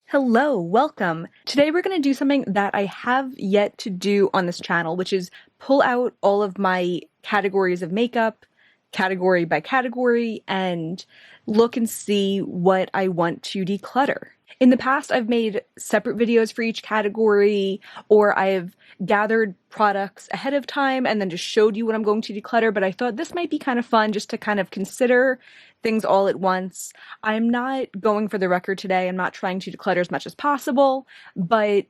Hello, welcome. Today we're going to do something that I have yet to do on this channel, which is pull out all of my categories of makeup, category by category, and look and see what I want to declutter. In the past, I've made separate videos for each category, or I've gathered products ahead of time and then just showed you what I'm going to declutter, but I thought this might be kind of fun just to kind of consider things all at once. I'm not going for the record today. I'm not trying to declutter as much as possible, but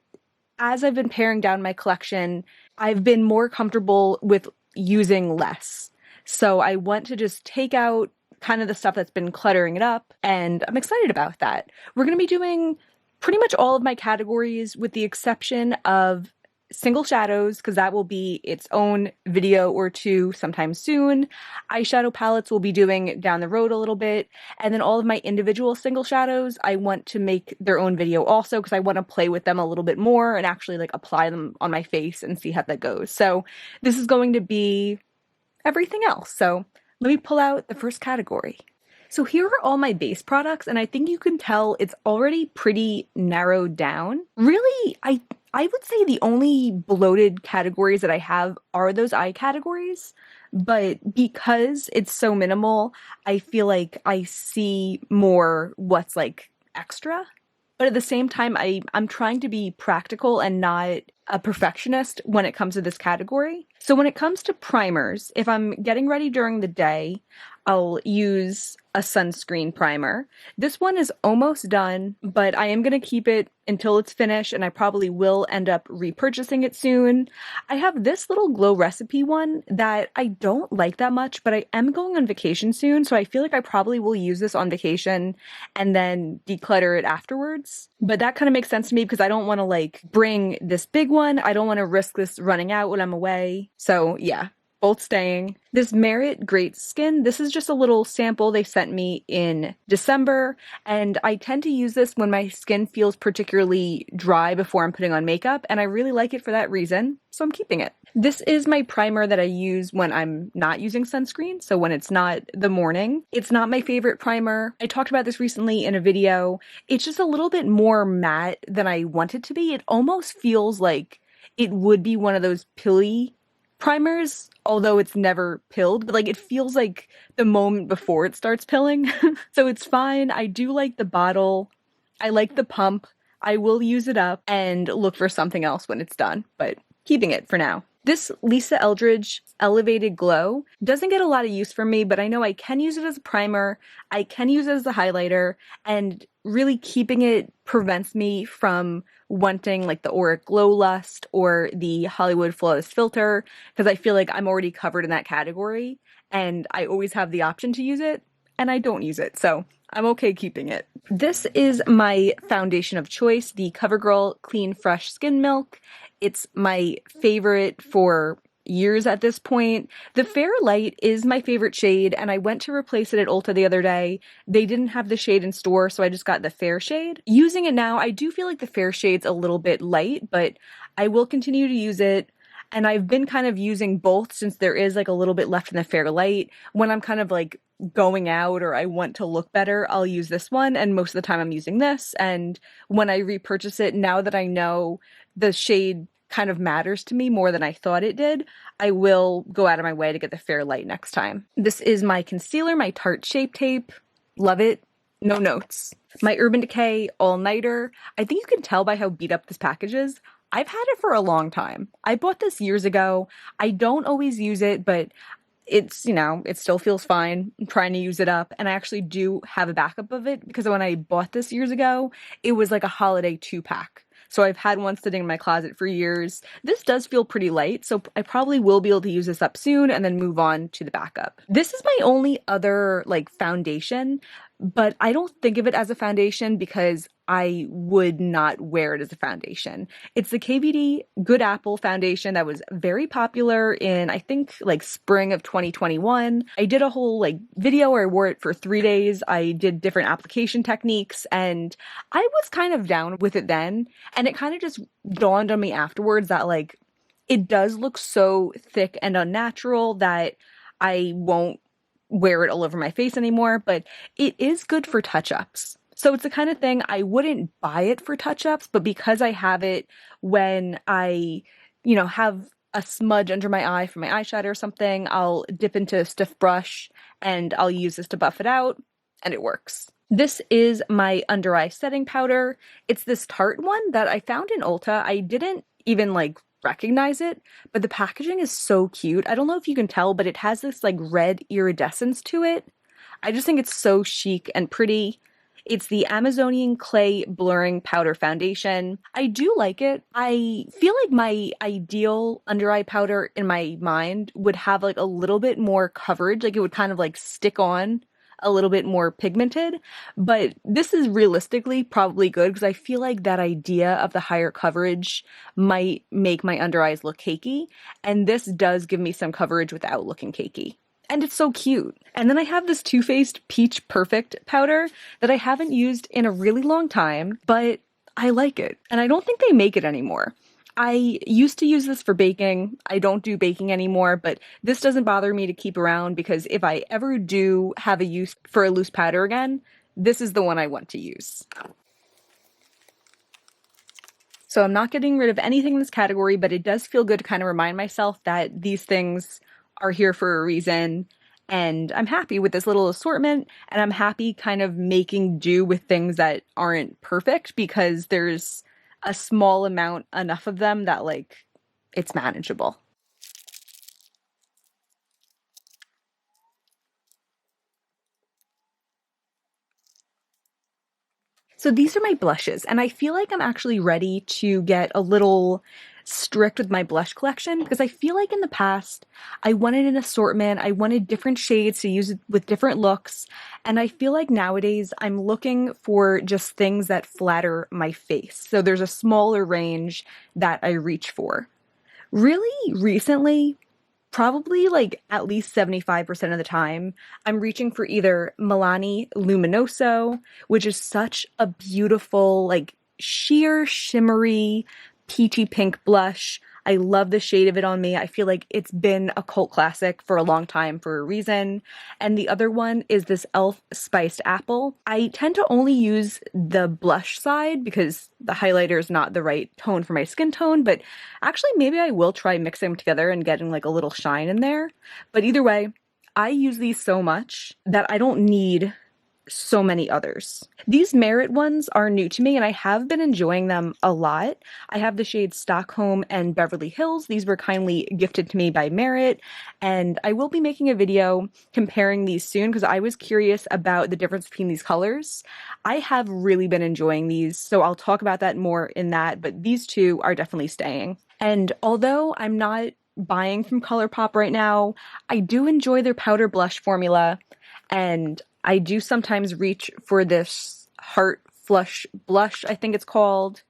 as I've been paring down my collection, I've been more comfortable with using less. So I want to just take out kind of the stuff that's been cluttering it up, and I'm excited about that. We're going to be doing pretty much all of my categories with the exception of single shadows, because that will be its own video or two sometime soon. Eyeshadow palettes we'll be doing down the road a little bit, and then all of my individual single shadows I want to make their own video also, because I want to play with them a little bit more and actually like apply them on my face and see how that goes. So this is going to be everything else. So let me pull out the first category. So here are all my base products, and I think you can tell it's already pretty narrowed down. Really, I would say the only bloated categories that I have are those eye categories, but because it's so minimal, I feel like I see more what's like extra. But at the same time, I'm trying to be practical and not a perfectionist when it comes to this category. So when it comes to primers, if I'm getting ready during the day, I'll use a sunscreen primer. This one is almost done, but I am going to keep it until it's finished, and I probably will end up repurchasing it soon. I have this little Glow Recipe one that I don't like that much, but I am going on vacation soon, so I feel like I probably will use this on vacation and then declutter it afterwards. But that kind of makes sense to me because I don't want to like bring this big one. I don't want to risk this running out when I'm away. So yeah, both staying. This Merit Great Skin, this is just a little sample they sent me in December, and I tend to use this when my skin feels particularly dry before I'm putting on makeup, and I really like it for that reason, so I'm keeping it. This is my primer that I use when I'm not using sunscreen, so when it's not the morning. It's not my favorite primer. I talked about this recently in a video. It's just a little bit more matte than I want it to be. It almost feels like it would be one of those pilly primers, although it's never pilled, but like it feels like the moment before it starts pilling. So it's fine. I do like the bottle. I like the pump. I will use it up and look for something else when it's done, but keeping it for now. This Lisa Eldridge Elevated Glow doesn't get a lot of use from me, but I know I can use it as a primer, I can use it as a highlighter, and really keeping it prevents me from wanting like the Auric Glow Lust or the Hollywood Flawless Filter, because I feel like I'm already covered in that category, and I always have the option to use it, and I don't use it, so I'm okay keeping it. This is my foundation of choice, the CoverGirl Clean Fresh Skin Milk. It's my favorite for years at this point. The Fair Light is my favorite shade, and I went to replace it at Ulta the other day. They didn't have the shade in store, so I just got the Fair shade. Using it now, I do feel like the Fair shade's a little bit light, but I will continue to use it. And I've been kind of using both since there is like a little bit left in the Fair Light. When I'm kind of like going out or I want to look better, I'll use this one, and most of the time I'm using this. And when I repurchase it, now that I know the shade kind of matters to me more than I thought it did, I will go out of my way to get the Fair Light next time. This is my concealer, my Tarte Shape Tape. Love it. No notes. My Urban Decay All Nighter. I think you can tell by how beat up this package is. I've had it for a long time. I bought this years ago. I don't always use it, but it's, you know, it still feels fine. I'm trying to use it up, and I actually do have a backup of it because when I bought this years ago, it was like a holiday 2-pack. So I've had one sitting in my closet for years. This does feel pretty light, so I probably will be able to use this up soon and then move on to the backup. This is my only other like foundation, but I don't think of it as a foundation because I would not wear it as a foundation. It's the KVD Good Apple foundation that was very popular in, I think, like spring of 2021. I did a whole like video where I wore it for 3 days. I did different application techniques, and I was kind of down with it then. And it kind of just dawned on me afterwards that like it does look so thick and unnatural that I won't wear it all over my face anymore, but it is good for touch-ups. So it's the kind of thing I wouldn't buy it for touch-ups, but because I have it when I, have a smudge under my eye from my eyeshadow or something, I'll dip into a stiff brush and I'll use this to buff it out, and it works. This is my under eye setting powder. It's this Tarte one that I found in Ulta. I didn't even recognize it, but the packaging is so cute. I don't know if you can tell, but it has this red iridescence to it. I just think it's so chic and pretty. It's the Amazonian Clay Blurring Powder Foundation. I do like it. I feel like my ideal under eye powder in my mind would have a little bit more coverage. It would kind of stick on a little bit more pigmented, but this is realistically probably good because I feel like that idea of the higher coverage might make my under eyes look cakey, and this does give me some coverage without looking cakey. And it's so cute. And then I have this Too Faced Peach Perfect powder that I haven't used in a really long time, but I like it. And I don't think they make it anymore. I used to use this for baking. I don't do baking anymore, but this doesn't bother me to keep around because if I ever do have a use for a loose powder again, this is the one I want to use. So I'm not getting rid of anything in this category, but it does feel good to kind of remind myself that these things are here for a reason, and I'm happy with this little assortment, and I'm happy kind of making do with things that aren't perfect because there's a small amount enough of them that it's manageable. So these are my blushes, and I feel like I'm actually ready to get a little strict with my blush collection because I feel like in the past I wanted an assortment, I wanted different shades to use with different looks, and I feel like nowadays I'm looking for just things that flatter my face. So there's a smaller range that I reach for. Really recently, probably at least 75% of the time, I'm reaching for either Milani Luminoso, which is such a beautiful, sheer, shimmery, peachy pink blush. I love the shade of it on me. I feel like it's been a cult classic for a long time for a reason. And the other one is this e.l.f. Spiced Apple. I tend to only use the blush side because the highlighter is not the right tone for my skin tone, but actually maybe I will try mixing them together and getting a little shine in there. But either way, I use these so much that I don't need so many others. These Merit ones are new to me and I have been enjoying them a lot. I have the shades Stockholm and Beverly Hills. These were kindly gifted to me by Merit, and I will be making a video comparing these soon because I was curious about the difference between these colors. I have really been enjoying these, so I'll talk about that more in that, but these two are definitely staying. And although I'm not buying from ColourPop right now, I do enjoy their powder blush formula, and I do sometimes reach for this Heart Flush Blush, I think it's called,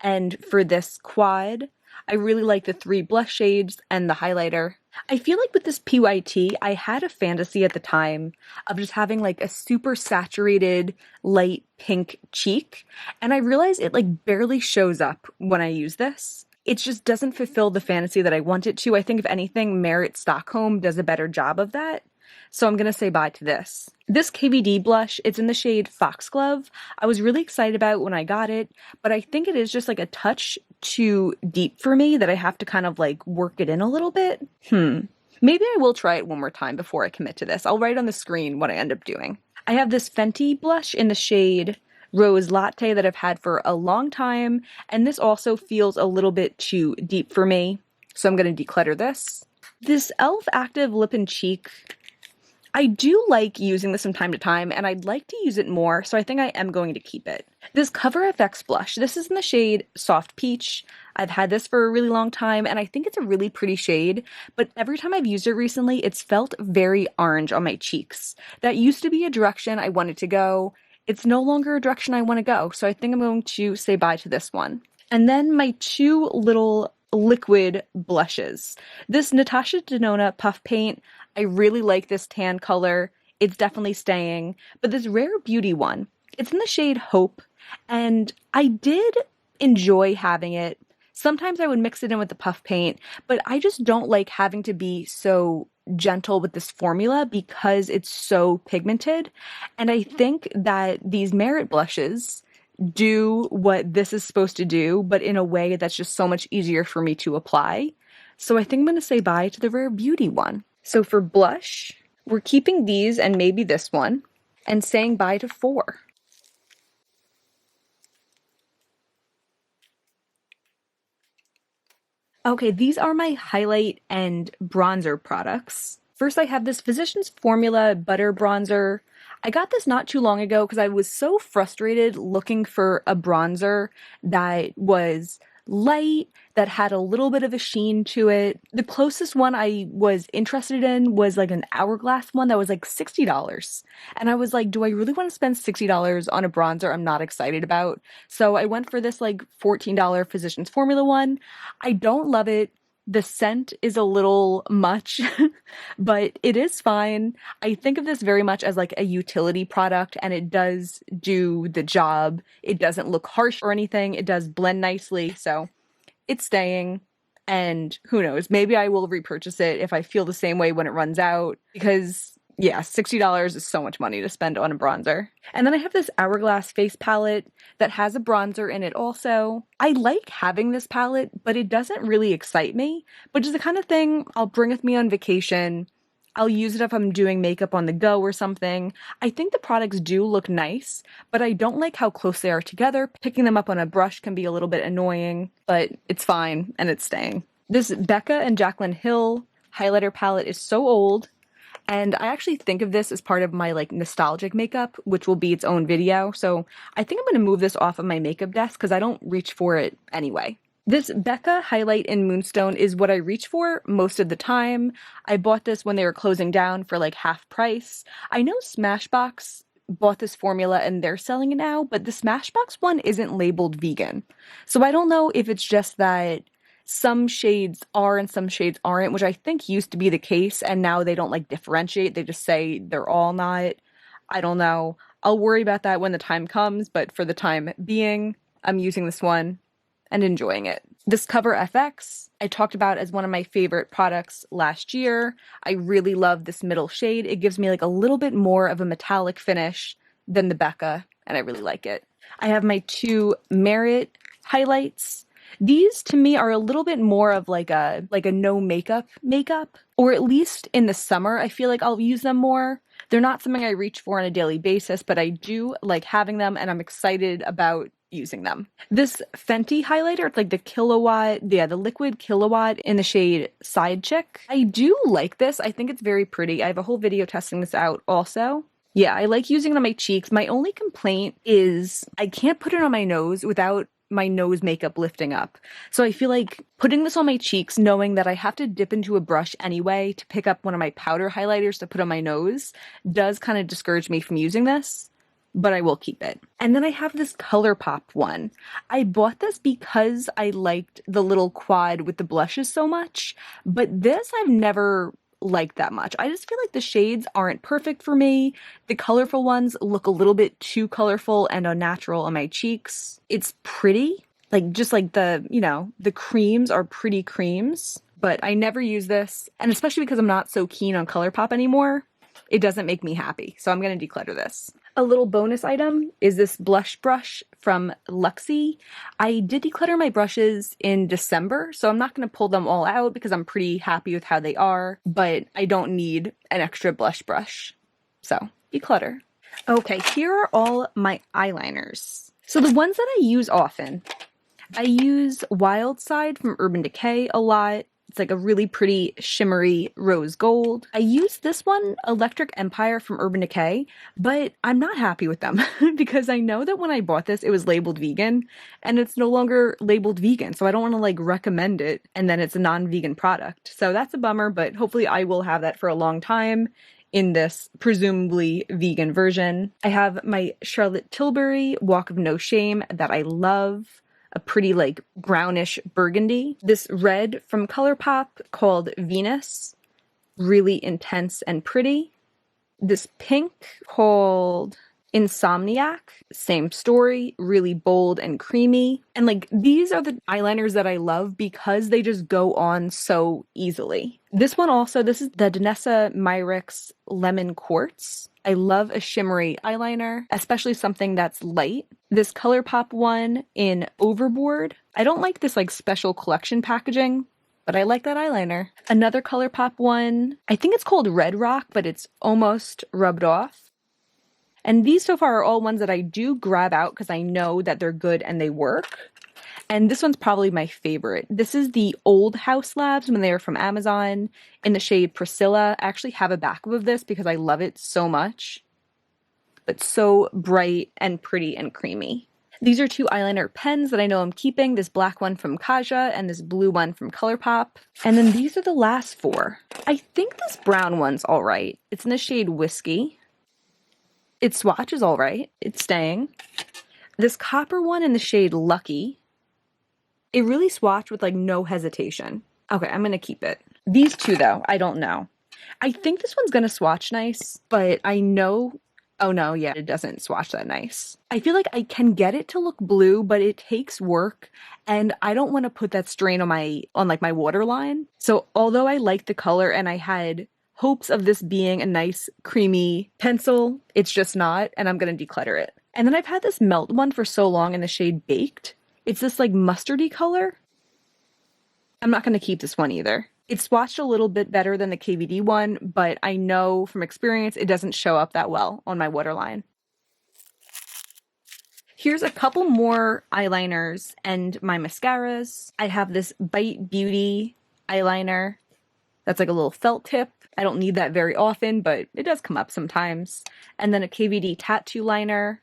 and for this quad. I really like the 3 blush shades and the highlighter. I feel like with this PYT, I had a fantasy at the time of just having a super saturated light pink cheek, and I realized it barely shows up when I use this. It just doesn't fulfill the fantasy that I want it to. I think if anything, Merit Stockholm does a better job of that. So I'm going to say bye to this. This KVD blush, it's in the shade Foxglove. I was really excited about when I got it, but I think it is just a touch too deep for me that I have to kind of work it in a little bit. Maybe I will try it one more time before I commit to this. I'll write on the screen what I end up doing. I have this Fenty blush in the shade Rose Latte that I've had for a long time, and this also feels a little bit too deep for me, so I'm going to declutter this. This e.l.f. Active Lip and Cheek, I do like using this from time to time, and I'd like to use it more, so I think I am going to keep it. This Cover FX blush, this is in the shade Soft Peach. I've had this for a really long time, and I think it's a really pretty shade, but every time I've used it recently, it's felt very orange on my cheeks. That used to be a direction I wanted to go. It's no longer a direction I want to go, so I think I'm going to say bye to this one. And then my 2 little liquid blushes. This Natasha Denona Puff Paint, I really like this tan color. It's definitely staying. But this Rare Beauty one, it's in the shade Hope, and I did enjoy having it. Sometimes I would mix it in with the puff paint, but I just don't like having to be so gentle with this formula because it's so pigmented. And I think that these Merit blushes do what this is supposed to do, but in a way that's just so much easier for me to apply. So I think I'm going to say bye to the Rare Beauty one. So for blush, we're keeping these and maybe this one and saying bye to 4. Okay, these are my highlight and bronzer products. First, I have this Physicians Formula Butter Bronzer. I got this not too long ago because I was so frustrated looking for a bronzer that was light, that had a little bit of a sheen to it. The closest one I was interested in was like an Hourglass one that was like $60. And I was like, do I really want to spend $60 on a bronzer I'm not excited about? So I went for this like $14 Physicians Formula one. I don't love it. The scent is a little much, but it is fine. I think of this very much as like a utility product, and it does do the job. It doesn't look harsh or anything. It does blend nicely, so it's staying. And who knows, maybe I will repurchase it if I feel the same way when it runs out, because yeah, $60 is so much money to spend on a bronzer. And then I have this Hourglass face palette that has a bronzer in it also. I like having this palette, but it doesn't really excite me, which is the kind of thing I'll bring with me on vacation. I'll use it if I'm doing makeup on the go or something. I think the products do look nice, but I don't like how close they are together. Picking them up on a brush can be a little bit annoying, but it's fine and it's staying. This Becca and Jaclyn Hill highlighter palette is so old. And I actually think of this as part of my like nostalgic makeup, which will be its own video. So I think I'm going to move this off of my makeup desk because I don't reach for it anyway. This Becca highlight in Moonstone is what I reach for most of the time. I bought this when they were closing down for like half price. I know Smashbox bought this formula and they're selling it now, but the Smashbox one isn't labeled vegan. So I don't know if it's just that some shades are and some shades aren't, which I think used to be the case, and now they don't like differentiate. They just say they're all not. I don't know. I'll worry about that when the time comes, but for the time being, I'm using this one and enjoying it. This Cover FX, I talked about as one of my favorite products last year. I really love this middle shade. It gives me like a little bit more of a metallic finish than the Becca, and I really like it. I have my 2 Merit highlights. These to me are a little bit more of like a no makeup, or at least in the summer, I feel like I'll use them more. They're not something I reach for on a daily basis, but I do like having them and I'm excited about using them. This Fenty highlighter, it's like the liquid kilowatt in the shade Side Chick. I do like this. I think it's very pretty. I have a whole video testing this out also. Yeah, I like using it on my cheeks. My only complaint is I can't put it on my nose without my nose makeup lifting up. So I feel like putting this on my cheeks, knowing that I have to dip into a brush anyway to pick up one of my powder highlighters to put on my nose, does kind of discourage me from using this, but I will keep it. And then I have this ColourPop one. I bought this because I liked the little quad with the blushes so much, but this I've never liked that much. I just feel like the shades aren't perfect for me. The colorful ones look a little bit too colorful and unnatural on my cheeks. It's pretty, like just like the creams are pretty creams, but I never use this. And especially because I'm not so keen on ColourPop anymore, it doesn't make me happy. So I'm going to declutter this. A little bonus item is this blush brush from Luxie. I did declutter my brushes in December, so I'm not going to pull them all out because I'm pretty happy with how they are, but I don't need an extra blush brush. So, declutter. Okay, here are all my eyeliners. So the ones that I use often, I use Wild Side from Urban Decay a lot. It's like a really pretty shimmery rose gold. I use this one, Electric Empire from Urban Decay, but I'm not happy with them because I know that when I bought this, it was labeled vegan and it's no longer labeled vegan. So I don't want to like recommend it and then it's a non-vegan product. So that's a bummer, but hopefully I will have that for a long time in this presumably vegan version. I have my Charlotte Tilbury Walk of No Shame that I love. A pretty like brownish burgundy. This red from ColourPop called Venus, really intense and pretty. This pink called Insomniac, same story, really bold and creamy. And like these are the eyeliners that I love because they just go on so easily. This one also, this is the Danessa Myricks Lemon Quartz. I love a shimmery eyeliner, especially something that's light. This ColourPop one in Overboard. I don't like this like special collection packaging, but I like that eyeliner. Another ColourPop one, I think it's called Red Rock, but it's almost rubbed off. And these so far are all ones that I do grab out because I know that they're good and they work. And this one's probably my favorite. This is the Old House Labs when they are from Amazon in the shade Priscilla. I actually have a backup of this because I love it so much. It's so bright and pretty and creamy. These are two eyeliner pens that I know I'm keeping. This black one from Kaja and this blue one from ColourPop. And then these are the last four. I think this brown one's all right. It's in the shade Whiskey. Its swatch is all right. It's staying. This copper one in the shade Lucky. It really swatched with like no hesitation. Okay, I'm gonna keep it. These two though, I don't know. I think this one's gonna swatch nice, but I know, oh no, yeah, it doesn't swatch that nice. I feel like I can get it to look blue, but it takes work and I don't want to put that strain on like my waterline. So although I like the color and I had hopes of this being a nice creamy pencil, it's just not, and I'm gonna declutter it. And then I've had this melt one for so long in the shade Baked. It's this like mustardy color. I'm not gonna keep this one either. It swatched a little bit better than the KVD one, but I know from experience it doesn't show up that well on my waterline. Here's a couple more eyeliners and my mascaras. I have this Bite Beauty eyeliner that's like a little felt tip. I don't need that very often, but it does come up sometimes. And then a KVD tattoo liner.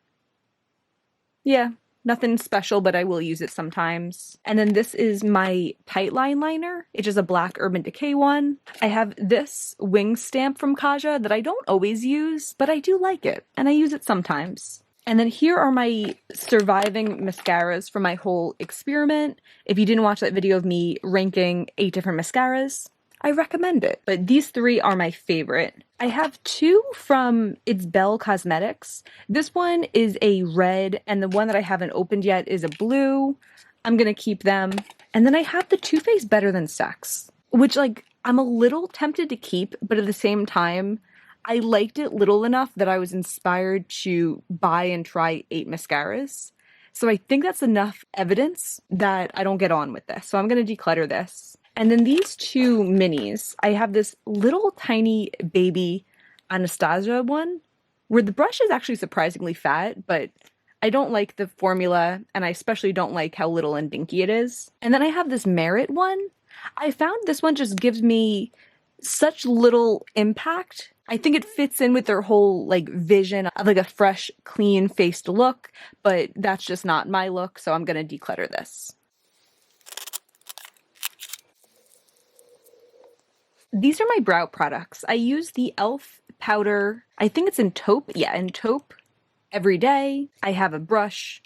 Yeah, nothing special, but I will use it sometimes. And then this is my tight line liner. It's just a black Urban Decay one. I have this wing stamp from Kaja that I don't always use, but I do like it, and I use it sometimes. And then here are my surviving mascaras for my whole experiment. If you didn't watch that video of me ranking 8 different mascaras, I recommend it. But these 3 are my favorite. I have 2 from It's Belle Cosmetics. This one is a red, and the one that I haven't opened yet is a blue. I'm gonna keep them. And then I have the Too Faced Better Than Sex, which like I'm a little tempted to keep, but at the same time, I liked it little enough that I was inspired to buy and try 8 mascaras. So I think that's enough evidence that I don't get on with this. So I'm gonna declutter this. And then these 2 minis, I have this little tiny baby Anastasia one, where the brush is actually surprisingly fat, but I don't like the formula, and I especially don't like how little and dinky it is. And then I have this Merit one. I found this one just gives me such little impact. I think it fits in with their whole like vision of like a fresh, clean faced look, but that's just not my look, so I'm gonna declutter this. These are my brow products. I use the e.l.f. powder, I think it's in taupe, yeah, in taupe, every day. I have a brush.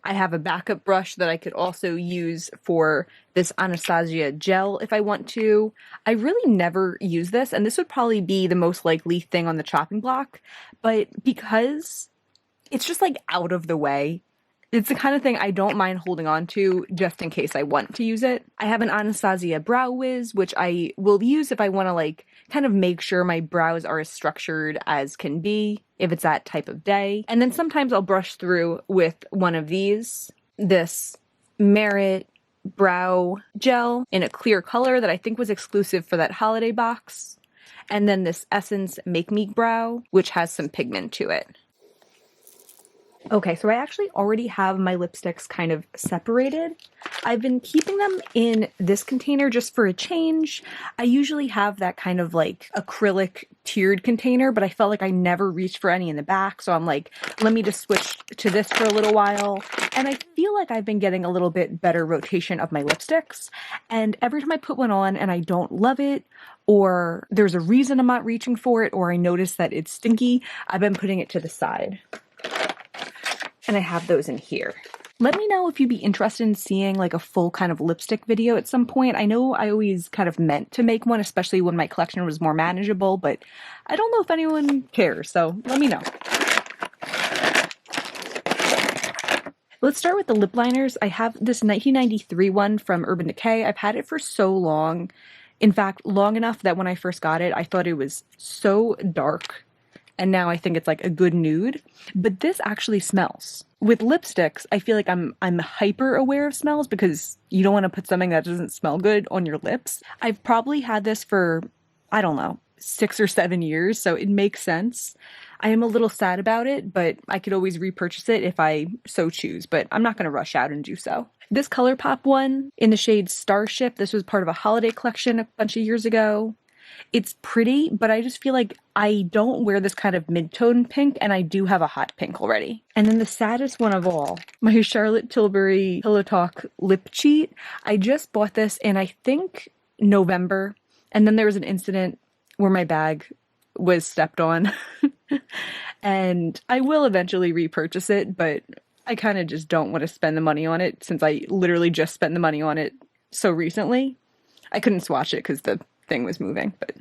I have a backup brush that I could also use for this Anastasia gel if I want to. I really never use this, and this would probably be the most likely thing on the chopping block, but because it's just like out of the way, it's the kind of thing I don't mind holding on to just in case I want to use it. I have an Anastasia Brow Wiz, which I will use if I want to like kind of make sure my brows are as structured as can be, if it's that type of day. And then sometimes I'll brush through with one of these, this Merit Brow Gel in a clear color that I think was exclusive for that holiday box. And then this Essence Make Me Brow, which has some pigment to it. Okay, so I actually already have my lipsticks kind of separated. I've been keeping them in this container just for a change. I usually have that kind of like acrylic tiered container, but I felt like I never reached for any in the back, so I'm like, let me just switch to this for a little while. And I feel like I've been getting a little bit better rotation of my lipsticks, and every time I put one on and I don't love it, or there's a reason I'm not reaching for it, or I notice that it's stinky, I've been putting it to the side. And I have those in here. Let me know if you'd be interested in seeing like a full kind of lipstick video at some point. I know I always kind of meant to make one, especially when my collection was more manageable, but I don't know if anyone cares, so let me know. Let's start with the lip liners. I have this 1993 one from Urban Decay. I've had it for so long. In fact, long enough that when I first got it, I thought it was so dark. And now I think it's like a good nude. But this actually smells. With lipsticks, I feel like I'm hyper aware of smells because you don't want to put something that doesn't smell good on your lips. I've probably had this for, I don't know, 6 or 7 years, so it makes sense. I am a little sad about it, but I could always repurchase it if I so choose, but I'm not going to rush out and do so. This ColourPop one in the shade Starship, this was part of a holiday collection a bunch of years ago. It's pretty, but I just feel like I don't wear this kind of mid-tone pink, and I do have a hot pink already. And then the saddest one of all, my Charlotte Tilbury Pillow Talk Lip Cheat. I just bought this in, I think, November, and then there was an incident where my bag was stepped on. And I will eventually repurchase it, but I kind of just don't want to spend the money on it since I literally just spent the money on it so recently. I couldn't swatch it because the thing was moving, but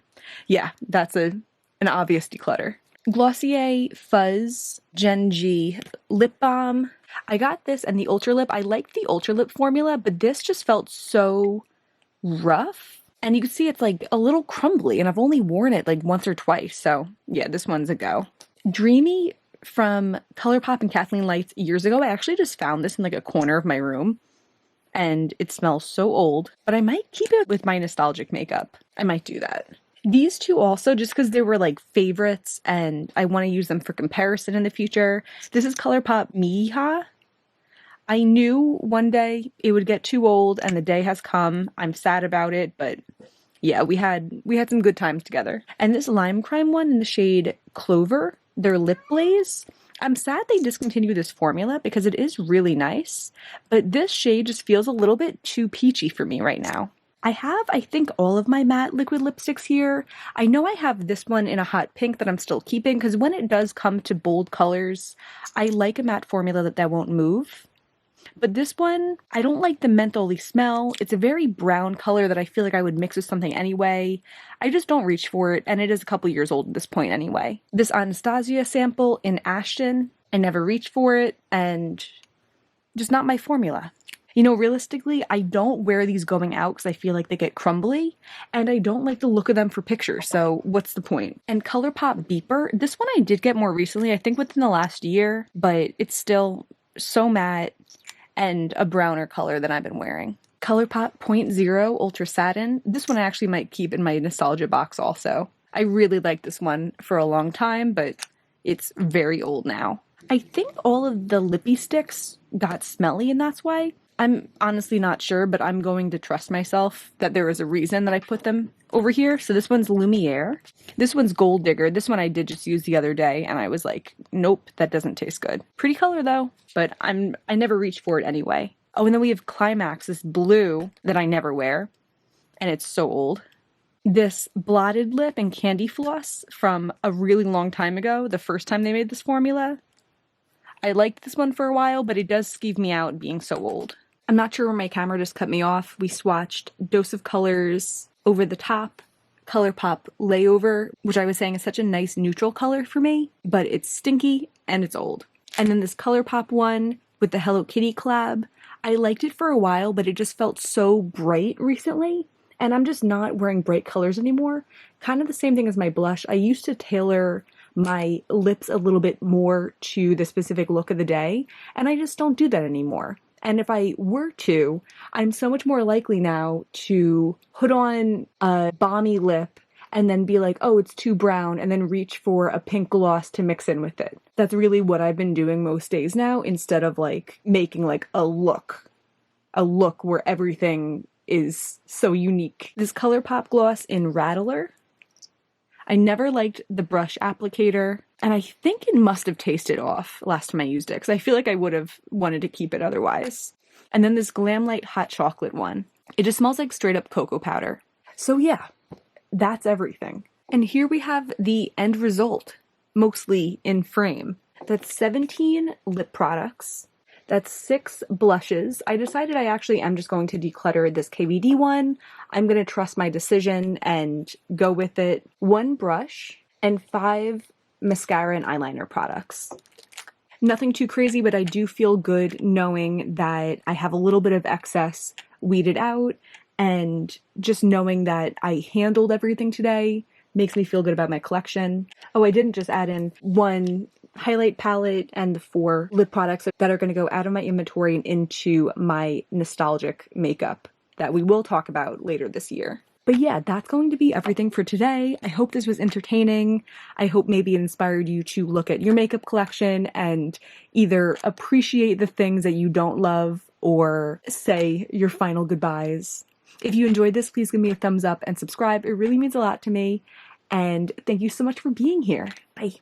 yeah, that's an obvious declutter. Glossier Fuzz Gen G Lip Balm. I got this and the Ultra Lip. I liked the Ultra Lip formula, but this just felt so rough. And you can see it's like a little crumbly, and I've only worn it like once or twice. So yeah, this one's a go. Dreamy from ColourPop and Kathleen Lights years ago. I actually just found this in like a corner of my room, and it smells so old, but I might keep it with my nostalgic makeup. I might do that. These two also, just because they were like favorites and I want to use them for comparison in the future. This is ColourPop Miha. I knew one day it would get too old, and the day has come. I'm sad about it, but yeah, we had some good times together. And this Lime Crime one in the shade Clover, their Lip Blaze. I'm sad they discontinued this formula because it is really nice, but this shade just feels a little bit too peachy for me right now. I have, I think, all of my matte liquid lipsticks here. I know I have this one in a hot pink that I'm still keeping because when it does come to bold colors, I like a matte formula that won't move. But this one, I don't like the mentholy smell. It's a very brown color that I feel like I would mix with something anyway. I just don't reach for it, and it is a couple years old at this point anyway. This Anastasia sample in Ashton, I never reached for it, and just not my formula. You know, realistically, I don't wear these going out because I feel like they get crumbly, and I don't like the look of them for pictures, so what's the point? And ColourPop Beeper, this one I did get more recently, I think within the last year, but it's still so matte and a browner color than I've been wearing. ColourPop Point Zero Ultra Satin. This one I actually might keep in my nostalgia box also. I really liked this one for a long time, but it's very old now. I think all of the lippy sticks got smelly, and that's why. I'm honestly not sure, but I'm going to trust myself that there is a reason that I put them over here. So this one's Lumiere. This one's Gold Digger. This one I did just use the other day, and I was like, nope, that doesn't taste good. Pretty color though, but I never reach for it anyway. Oh, and then we have Climax, this blue that I never wear, and it's so old. This Blotted Lip and Candy Floss from a really long time ago, the first time they made this formula. I liked this one for a while, but it does skeeve me out being so old. I'm not sure where my camera just cut me off. We swatched Dose of Colors Over the Top, ColourPop Layover, which I was saying is such a nice neutral color for me, but it's stinky and it's old. And then this ColourPop one with the Hello Kitty collab. I liked it for a while, but it just felt so bright recently, and I'm just not wearing bright colors anymore. Kind of the same thing as my blush. I used to tailor my lips a little bit more to the specific look of the day, and I just don't do that anymore. And if I were to, I'm so much more likely now to put on a balmy lip and then be like, oh, it's too brown, and then reach for a pink gloss to mix in with it. That's really what I've been doing most days now, instead of like making like a look where everything is so unique. This ColourPop gloss in Rattler. I never liked the brush applicator, and I think it must have tasted off last time I used it, because I feel like I would have wanted to keep it otherwise. And then this Glamlight Hot Chocolate one. It just smells like straight up cocoa powder. So yeah, that's everything. And here we have the end result, mostly in frame. That's 17 lip products. That's 6 blushes. I decided I actually am just going to declutter this KVD one. I'm going to trust my decision and go with it. 1 brush and 5 mascara and eyeliner products. Nothing too crazy, but I do feel good knowing that I have a little bit of excess weeded out, and just knowing that I handled everything today makes me feel good about my collection. Oh, I didn't just add in one highlight palette and the 4 lip products that are going to go out of my inventory and into my nostalgic makeup that we will talk about later this year. But yeah, that's going to be everything for today. I hope this was entertaining. I hope maybe it inspired you to look at your makeup collection and either appreciate the things that you don't love or say your final goodbyes. If you enjoyed this, please give me a thumbs up and subscribe. It really means a lot to me. And thank you so much for being here. Bye.